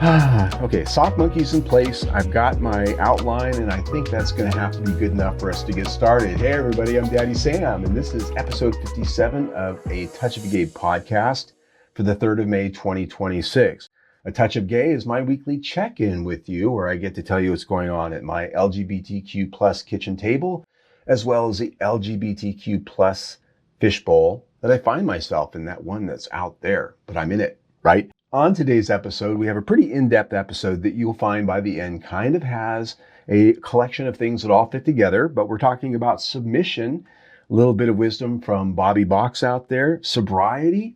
Okay, soft monkey's in place. I've got my outline, and I think that's going to have to be good enough for us to get started. Hey, everybody, I'm Daddy Sam, and this is episode 57 of A Touch of Gay podcast for the 3rd of May, 2026. A Touch of Gay is my weekly check-in with you, where I get to tell you what's going on at my LGBTQ plus kitchen table, as well as the LGBTQ plus fishbowl that I find myself in, that one that's out there, but I'm in it, right? On today's episode, we have a pretty in-depth episode that you'll find by the end kind of has a collection of things that all fit together, but we're talking about submission, a little bit of wisdom from Bobby Box out there, sobriety,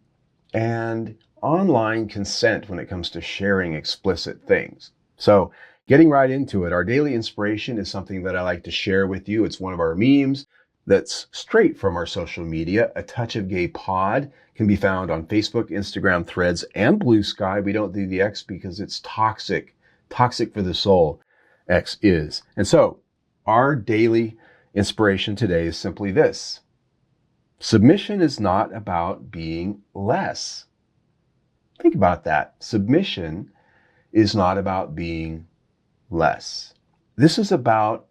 and online consent when it comes to sharing explicit things. So getting right into it, our daily inspiration is something that I like to share with you. It's one of our memes that's straight from our social media. A Touch of Gay pod can be found on Facebook, Instagram, Threads, and Blue Sky. We don't do the X because it's toxic for the soul. X is. And so our daily inspiration today is simply this. Submission is not about being less. Think about that. Submission is not about being less. This is about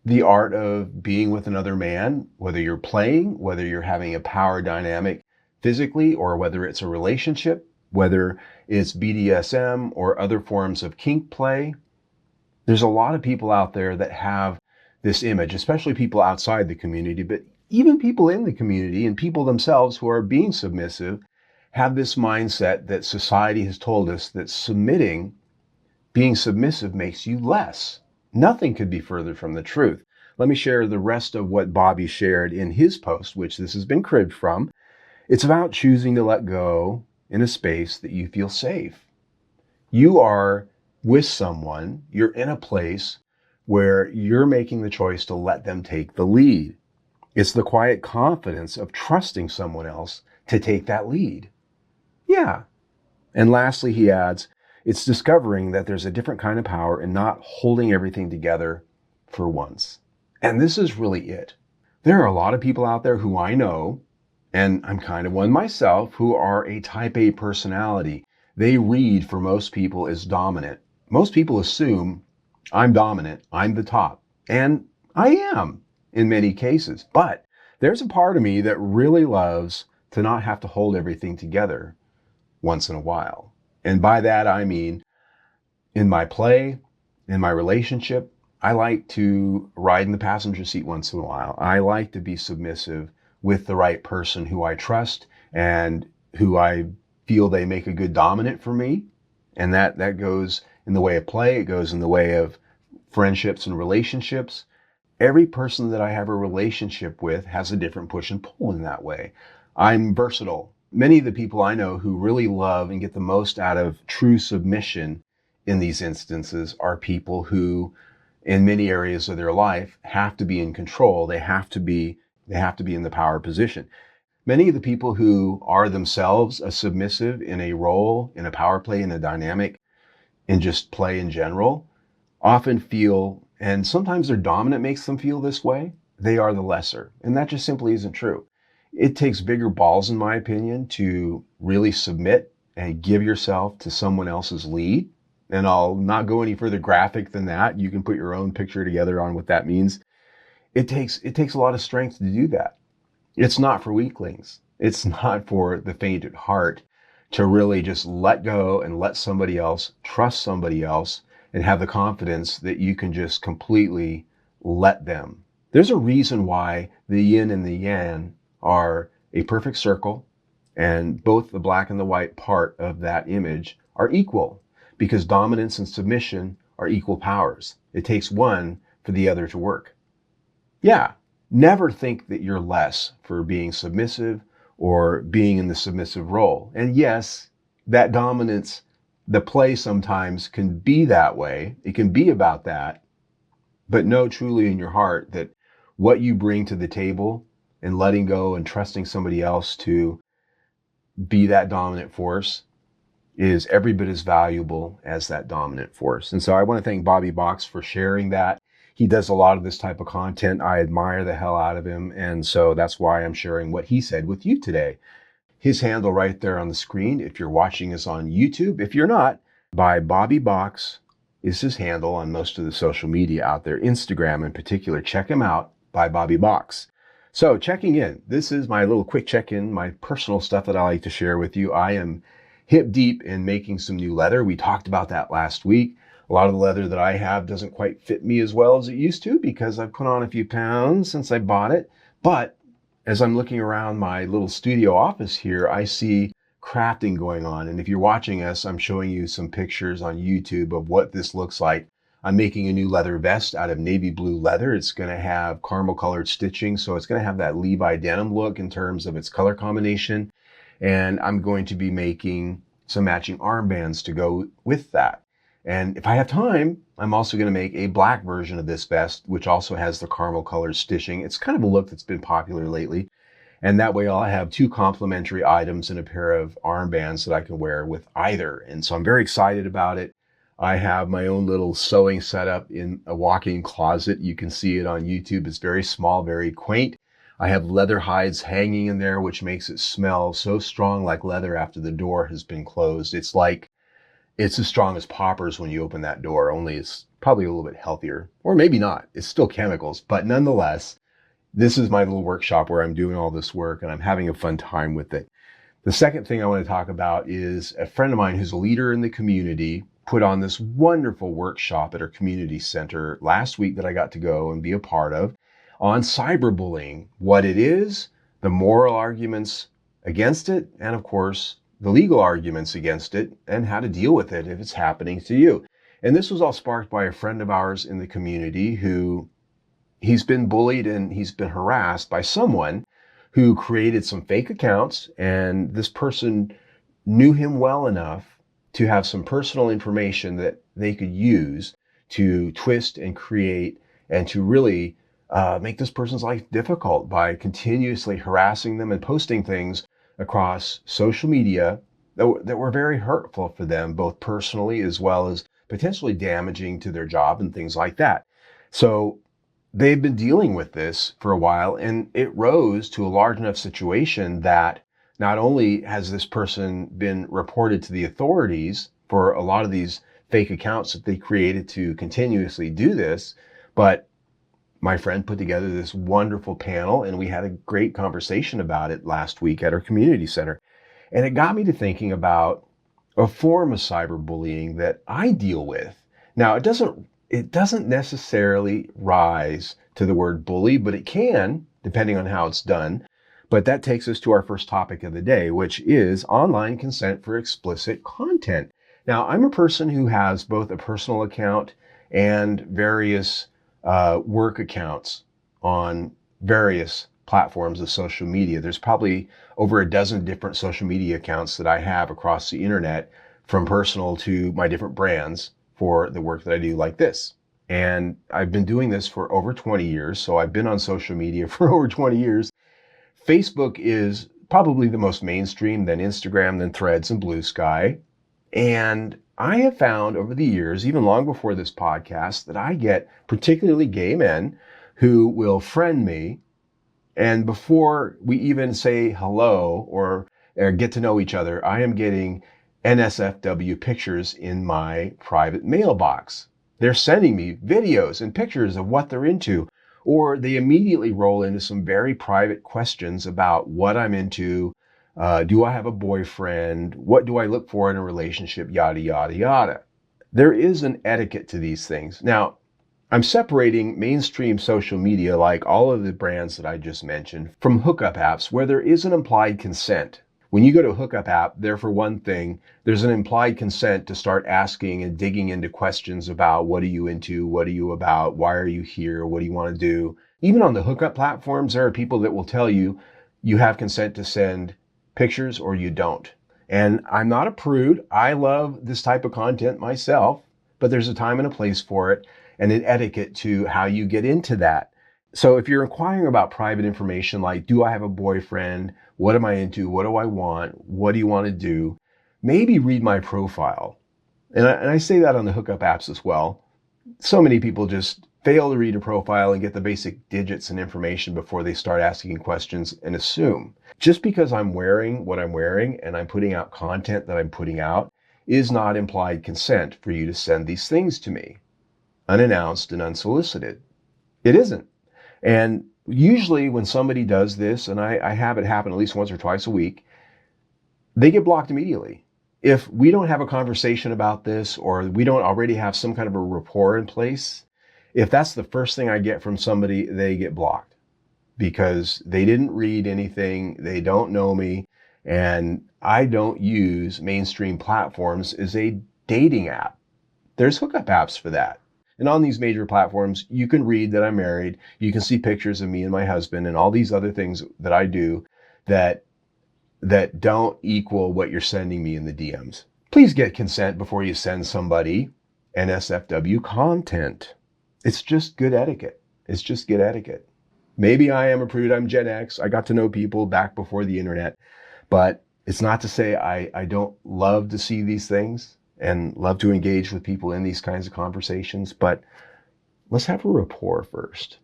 the art of being with another man, whether you're playing, whether you're having a power dynamic physically, or whether it's a relationship, whether it's BDSM or other forms of kink play. There's a lot of people out there that have this image, especially people outside the community, but even people in the community and people themselves who are being submissive have this mindset that society has told us that being submissive makes you less. Nothing could be further from the truth. Let me share the rest of what Bobby shared in his post, which this has been cribbed from. It's about choosing to let go in a space that you feel safe. You are with someone, you're in a place where you're making the choice to let them take the lead. It's the quiet confidence of trusting someone else to take that lead. Yeah. And lastly, he adds, it's discovering that there's a different kind of power in not holding everything together for once. And this is really it. There are a lot of people out there who I know, and I'm kind of one myself, who are a type A personality. They read for most people as dominant. Most people assume I'm dominant, I'm the top. And I am in many cases. But there's a part of me that really loves to not have to hold everything together once in a while. And by that, I mean, in my play, in my relationship, I like to ride in the passenger seat once in a while. I like to be submissive with the right person who I trust and who I feel they make a good dominant for me. And that goes in the way of play. It goes in the way of friendships and relationships. Every person that I have a relationship with has a different push and pull in that way. I'm versatile. Many of the people I know who really love and get the most out of true submission in these instances are people who, in many areas of their life, have to be in control. They have to be in the power position. Many of the people who are themselves a submissive in a role, in a power play, in a dynamic, in just play in general, often feel, and sometimes their dominant makes them feel this way, they are the lesser. And that just simply isn't true. It takes bigger balls, in my opinion, to really submit and give yourself to someone else's lead. And I'll not go any further graphic than that. You can put your own picture together on what that means. It takes a lot of strength to do that. It's not for weaklings. It's not for the faint at heart to really just let go and let somebody else, trust somebody else, and have the confidence that you can just completely let them. There's a reason why the yin and the yang are a perfect circle, and both the black and the white part of that image are equal, because dominance and submission are equal powers. It takes one for the other to work. Yeah, never think that you're less for being submissive or being in the submissive role. And yes, that dominance, the play sometimes can be that way. It can be about that, but know truly in your heart that what you bring to the table and letting go and trusting somebody else to be that dominant force is every bit as valuable as that dominant force. And so I want to thank Bobby Box for sharing that. He does a lot of this type of content. I admire the hell out of him. And so that's why I'm sharing what he said with you today. His handle right there on the screen, if you're watching us on YouTube. If you're not, by Bobby Box is his handle on most of the social media out there, Instagram in particular. Check him out, by Bobby Box. So checking in, this is my little quick check-in, my personal stuff that I like to share with you. I am hip deep in making some new leather. We talked about that last week. A lot of the leather that I have doesn't quite fit me as well as it used to because I've put on a few pounds since I bought it. But as I'm looking around my little studio office here, I see crafting going on. And if you're watching us, I'm showing you some pictures on YouTube of what this looks like. I'm making a new leather vest out of navy blue leather. It's going to have caramel colored stitching. So it's going to have that Levi denim look in terms of its color combination. And I'm going to be making some matching armbands to go with that. And if I have time, I'm also going to make a black version of this vest, which also has the caramel colored stitching. It's kind of a look that's been popular lately. And that way I'll have two complementary items and a pair of armbands that I can wear with either. And so I'm very excited about it. I have my own little sewing setup in a walk-in closet. You can see it on YouTube. It's very small, very quaint. I have leather hides hanging in there, which makes it smell so strong like leather after the door has been closed. It's as strong as poppers when you open that door, only it's probably a little bit healthier. Or maybe not. It's still chemicals. But nonetheless, this is my little workshop where I'm doing all this work and I'm having a fun time with it. The second thing I want to talk about is a friend of mine who's a leader in the community put on this wonderful workshop at our community center last week that I got to go and be a part of on cyberbullying, what it is, the moral arguments against it, and of course, the legal arguments against it and how to deal with it if it's happening to you. And this was all sparked by a friend of ours in the community who he's been bullied and he's been harassed by someone who created some fake accounts, and this person knew him well enough to have some personal information that they could use to twist and create and to really make this person's life difficult by continuously harassing them and posting things across social media that were very hurtful for them, both personally as well as potentially damaging to their job and things like that. So they've been dealing with this for a while, and it rose to a large enough situation that not only has this person been reported to the authorities for a lot of these fake accounts that they created to continuously do this, but my friend put together this wonderful panel and we had a great conversation about it last week at our community center. And it got me to thinking about a form of cyberbullying that I deal with. Now, it doesn't necessarily rise to the word bully, but it can, depending on how it's done. But that takes us to our first topic of the day, which is online consent for explicit content. Now, I'm a person who has both a personal account and various work accounts on various platforms of social media. There's probably over a dozen different social media accounts that I have across the internet, from personal to my different brands for the work that I do like this. And I've been doing this for over 20 years. So I've been on social media for over 20 years. Facebook is probably the most mainstream, then Instagram, then Threads and Blue Sky. And I have found over the years, even long before this podcast, that I get particularly gay men who will friend me. And before we even say hello or get to know each other, I am getting NSFW pictures in my private mailbox. They're sending me videos and pictures of what they're into, or they immediately roll into some very private questions about what I'm into. Do I have a boyfriend? What do I look for in a relationship? Yada, yada, yada. There is an etiquette to these things. Now, I'm separating mainstream social media, like all of the brands that I just mentioned, from hookup apps where there is an implied consent. When you go to a hookup app, there, for one thing, there's an implied consent to start asking and digging into questions about what are you into, what are you about, why are you here, what do you want to do. Even on the hookup platforms, there are people that will tell you you have consent to send pictures or you don't. And I'm not a prude. I love this type of content myself, but there's a time and a place for it and an etiquette to how you get into that. So if you're inquiring about private information like, do I have a boyfriend? What am I into? What do I want? What do you want to do? Maybe read my profile. And I say that on the hookup apps as well. So many people just fail to read a profile and get the basic digits and information before they start asking questions and assume. Just because I'm wearing what I'm wearing and I'm putting out content that I'm putting out, is not implied consent for you to send these things to me, unannounced and unsolicited. It isn't. And usually when somebody does this, and I have it happen at least once or twice a week, they get blocked immediately. If we don't have a conversation about this, or we don't already have some kind of a rapport in place, if that's the first thing I get from somebody, they get blocked because they didn't read anything, they don't know me, and I don't use mainstream platforms as a dating app. There's hookup apps for that. And on these major platforms, you can read that I'm married, you can see pictures of me and my husband and all these other things that I do that don't equal what you're sending me in the DMs. Please get consent before you send somebody NSFW content. It's just good etiquette. It's just good etiquette. Maybe I am a prude. I'm Gen X. I got to know people back before the internet, but it's not to say I don't love to see these things and love to engage with people in these kinds of conversations, but let's have a rapport first.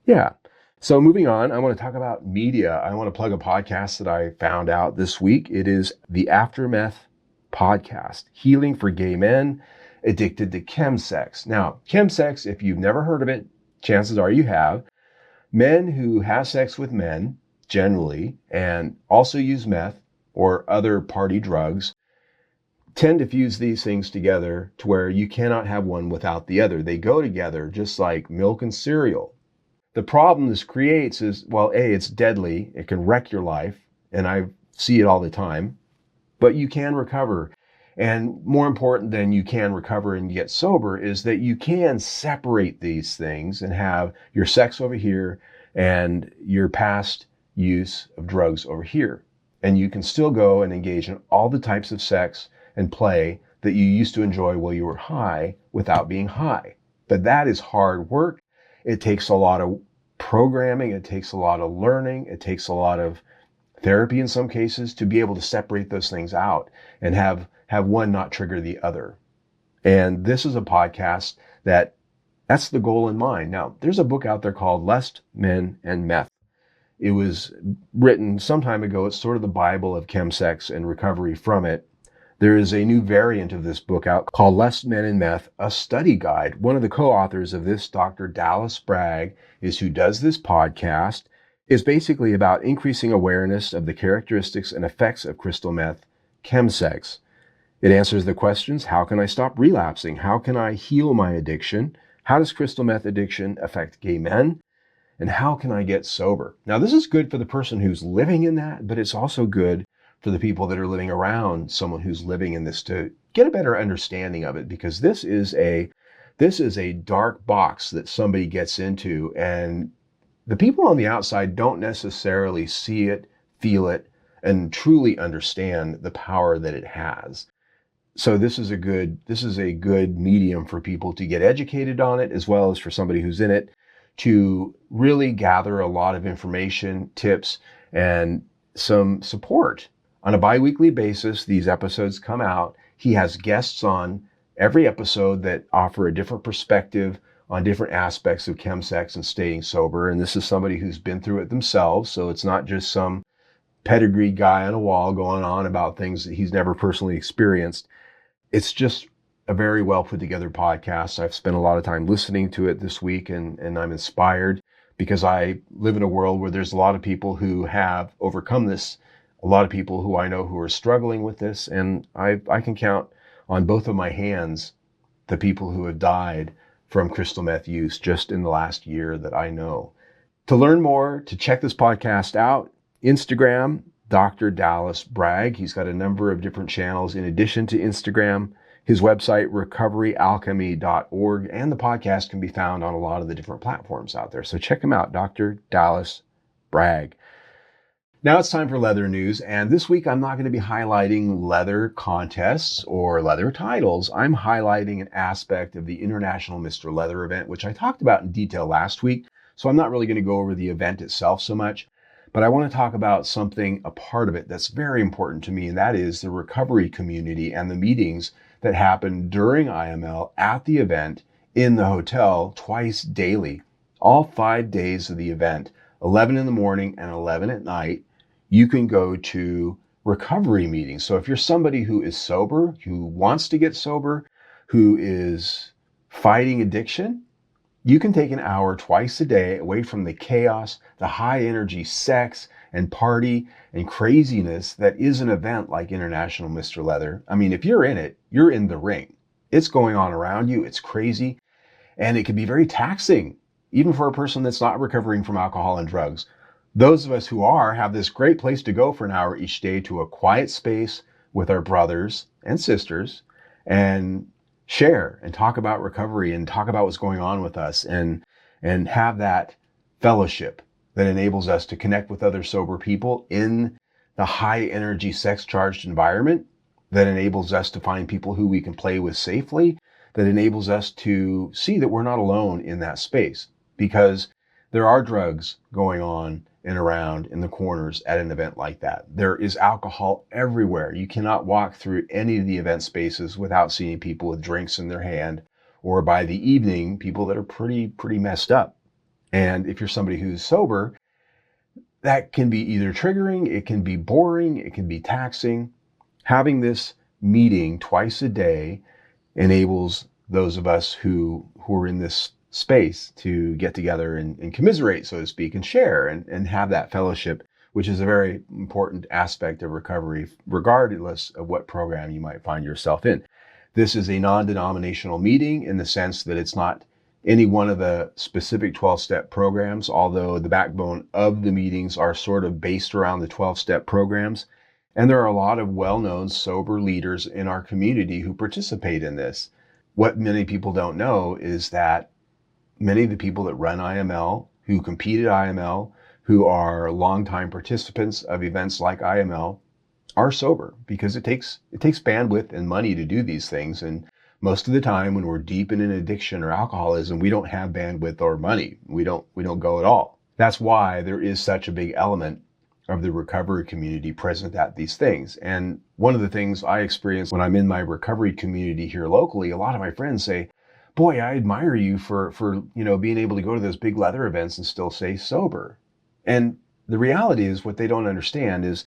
Yeah. So moving on, I want to talk about media. I want to plug a podcast that I found out this week. It is the Aftermath podcast, Healing for Gay Men Addicted to Chemsex. Now, chemsex, if you've never heard of it, chances are you have. Men who have sex with men, generally, and also use meth or other party drugs, tend to fuse these things together to where you cannot have one without the other. They go together just like milk and cereal. The problem this creates is, well, A, it's deadly. It can wreck your life, and I see it all the time, but you can recover. And more important than you can recover and get sober is that you can separate these things and have your sex over here and your past use of drugs over here. And you can still go and engage in all the types of sex and play that you used to enjoy while you were high without being high. But that is hard work. It takes a lot of programming. It takes a lot of learning. It takes a lot of therapy in some cases to be able to separate those things out and have one not trigger the other. And this is a podcast that's the goal in mind. Now, there's a book out there called Lust, Men, and Meth. It was written some time ago. It's sort of the Bible of chemsex and recovery from it. There is a new variant of this book out called Lust, Men, and Meth, a study guide. One of the co-authors of this, Dr. Dallas Bragg, is who does this podcast, is basically about increasing awareness of the characteristics and effects of crystal meth, chemsex. It answers the questions, how can I stop relapsing? How can I heal my addiction? How does crystal meth addiction affect gay men? And how can I get sober? Now, this is good for the person who's living in that, but it's also good for the people that are living around someone who's living in this to get a better understanding of it, because this is a dark box that somebody gets into, and the people on the outside don't necessarily see it, feel it, and truly understand the power that it has. So this is a good medium for people to get educated on it, as well as for somebody who's in it to really gather a lot of information, tips, and some support. On a bi-weekly basis, these episodes come out. He has guests on every episode that offer a different perspective on different aspects of chemsex and staying sober. And this is somebody who's been through it themselves. So it's not just some pedigree guy on a wall going on about things that he's never personally experienced. It's just a very well put together podcast. I've spent a lot of time listening to it this week, and I'm inspired because I live in a world where there's a lot of people who have overcome this, a lot of people who I know who are struggling with this, and I can count on both of my hands the people who have died from crystal meth use just in the last year that I know. To learn more, to check this podcast out, Instagram, Dr. Dallas Bragg. He's got a number of different channels in addition to Instagram. His website, recoveryalchemy.org, and the podcast can be found on a lot of the different platforms out there. So check him out, Dr. Dallas Bragg. Now it's time for leather news, and this week I'm not going to be highlighting leather contests or leather titles. I'm highlighting an aspect of the International Mr. Leather event, which I talked about in detail last week, so I'm not really going to go over the event itself so much, but I want to talk about something, a part of it that's very important to me, and that is the recovery community and the meetings that happen during IML at the event in the hotel twice daily, all 5 days of the event, 11 in the morning and 11 at night. You can go to recovery meetings. So if you're somebody who is sober, who wants to get sober, who is fighting addiction, you can take an hour twice a day away from the chaos, the high energy sex and party and craziness that is an event like International Mr. Leather. I mean, if you're in it, you're in the ring. It's going on around you. It's crazy. And it can be very taxing, even for a person that's not recovering from alcohol and drugs. Those of us who are have this great place to go for an hour each day to a quiet space with our brothers and sisters and share and talk about recovery and talk about what's going on with us and have that fellowship that enables us to connect with other sober people in the high energy sex charged environment, that enables us to find people who we can play with safely, that enables us to see that we're not alone in that space, because there are drugs going on and around in the corners at an event like that. There is alcohol everywhere. You cannot walk through any of the event spaces without seeing people with drinks in their hand, or by the evening, people that are pretty messed up. And if you're somebody who's sober, that can be either triggering, it can be boring, it can be taxing. Having this meeting twice a day enables those of us who are in this space to get together and commiserate, so to speak, and share and have that fellowship, which is a very important aspect of recovery, regardless of what program you might find yourself in. This is a non-denominational meeting in the sense that it's not any one of the specific 12-step programs, although the backbone of the meetings are sort of based around the 12-step programs. And there are a lot of well-known sober leaders in our community who participate in this. What many people don't know is that many of the people that run IML, who compete at IML, who are longtime participants of events like IML, are sober, because it takes bandwidth and money to do these things. And most of the time when we're deep in an addiction or alcoholism, we don't have bandwidth or money. We don't go at all. That's why there is such a big element of the recovery community present at these things. And one of the things I experience when I'm in my recovery community here locally, a lot of my friends say, boy, I admire you for being able to go to those big leather events and still stay sober. And the reality is, what they don't understand is,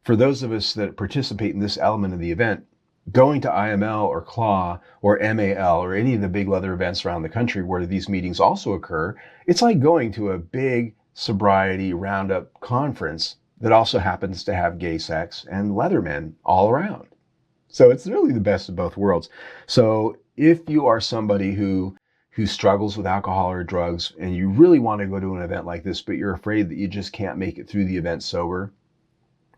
for those of us that participate in this element of the event, going to IML or CLAW or MAL or any of the big leather events around the country where these meetings also occur, it's like going to a big sobriety roundup conference that also happens to have gay sex and leathermen all around. So it's really the best of both worlds. So if you are somebody who struggles with alcohol or drugs and you really want to go to an event like this, but you're afraid that you just can't make it through the event sober,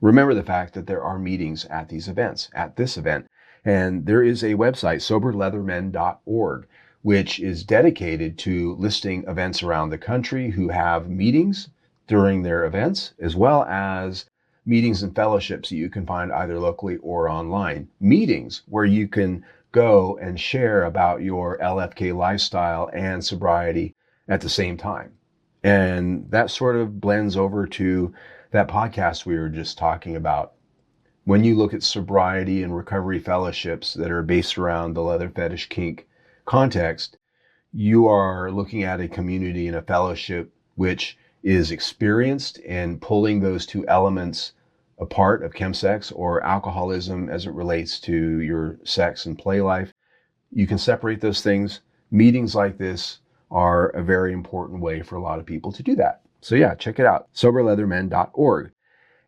remember the fact that there are meetings at these events, at this event. And there is a website, soberleathermen.org, which is dedicated to listing events around the country who have meetings during their events, as well as meetings and fellowships that you can find either locally or online. Meetings where you can go and share about your LFK lifestyle and sobriety at the same time. And that sort of blends over to that podcast we were just talking about. When you look at sobriety and recovery fellowships that are based around the leather fetish kink context, you are looking at a community and a fellowship which is experienced in pulling those two elements apart of chemsex or alcoholism as it relates to your sex and play life. You can separate those things. Meetings like this are a very important way for a lot of people to do that. So yeah, check it out, soberleathermen.org.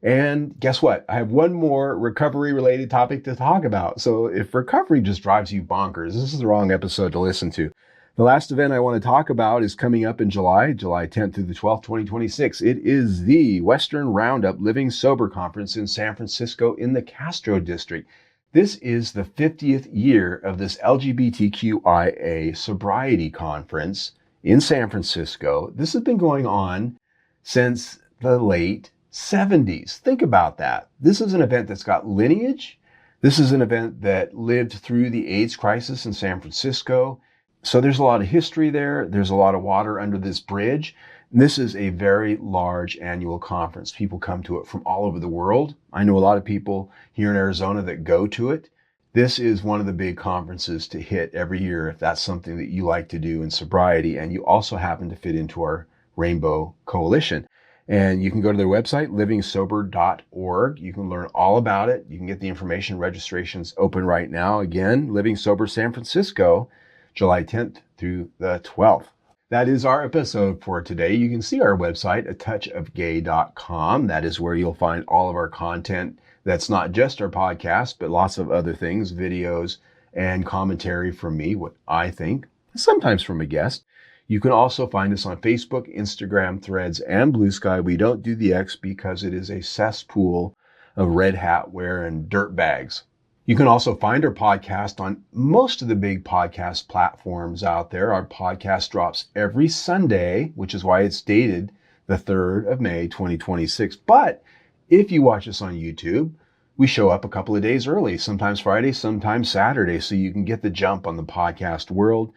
And guess what? I have one more recovery-related topic to talk about. So if recovery just drives you bonkers, this is the wrong episode to listen to. The last event I want to talk about is coming up in July 10th through the 12th, 2026. It is the Western Roundup Living Sober Conference in San Francisco in the Castro District. This is the 50th year of this LGBTQIA sobriety conference in San Francisco. This has been going on since the late 70s. Think about that. This is an event that's got lineage. This is an event that lived through the AIDS crisis in San Francisco. So there's a lot of history there. There's a lot of water under this bridge. And this is a very large annual conference. People come to it from all over the world. I know a lot of people here in Arizona that go to it. This is one of the big conferences to hit every year if that's something that you like to do in sobriety and you also happen to fit into our Rainbow Coalition. And you can go to their website, livingsober.org. You can learn all about it. You can get the information. Registration's open right now. Again, Living Sober San Francisco, July 10th through the 12th. That is our episode for today. You can see our website, atouchofgay.com. That is where you'll find all of our content. That's not just our podcast, but lots of other things, videos and commentary from me, what I think, sometimes from a guest. You can also find us on Facebook, Instagram, Threads, and Blue Sky. We don't do the X because it is a cesspool of red hat wear and dirt bags. You can also find our podcast on most of the big podcast platforms out there. Our podcast drops every Sunday, which is why it's dated the 3rd of May, 2026. But if you watch us on YouTube, we show up a couple of days early, sometimes Friday, sometimes Saturday, so you can get the jump on the podcast world.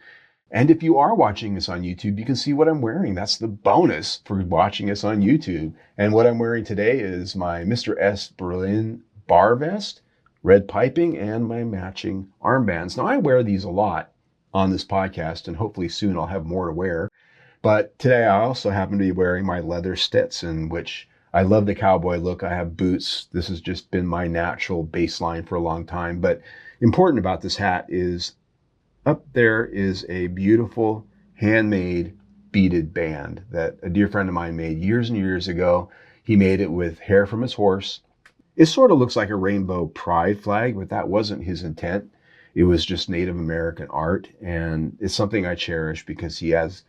And if you are watching us on YouTube, you can see what I'm wearing. That's the bonus for watching us on YouTube. And what I'm wearing today is my Mr. S Berlin bar vest, red piping, and my matching armbands. Now, I wear these a lot on this podcast, and hopefully soon I'll have more to wear. But today I also happen to be wearing my leather Stetson, which I love the cowboy look. I have boots. This has just been my natural baseline for a long time. But important about this hat is up there is a beautiful handmade beaded band that a dear friend of mine made years and years ago. He made it with hair from his horse. It sort of looks like a rainbow pride flag, but that wasn't his intent. It was just Native American art, and it's something I cherish because he has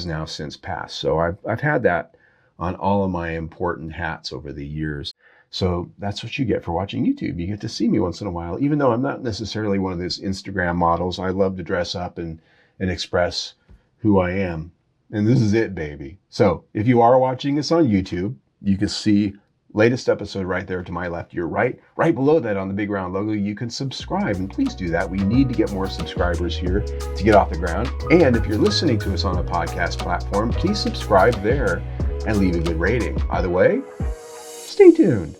now since passed. So I've had that on all of my important hats over the years. So that's what you get for watching YouTube. You get to see me once in a while, even though I'm not necessarily one of those Instagram models. I love to dress up and express who I am. And this is it, baby. So if you are watching us on YouTube, you can see latest episode right there to my left. You're right below that on the big round logo. You can subscribe, and please do that. We need to get more subscribers here to get off the ground. And if you're listening to us on a podcast platform, please subscribe there and leave a good rating. Either way, stay tuned.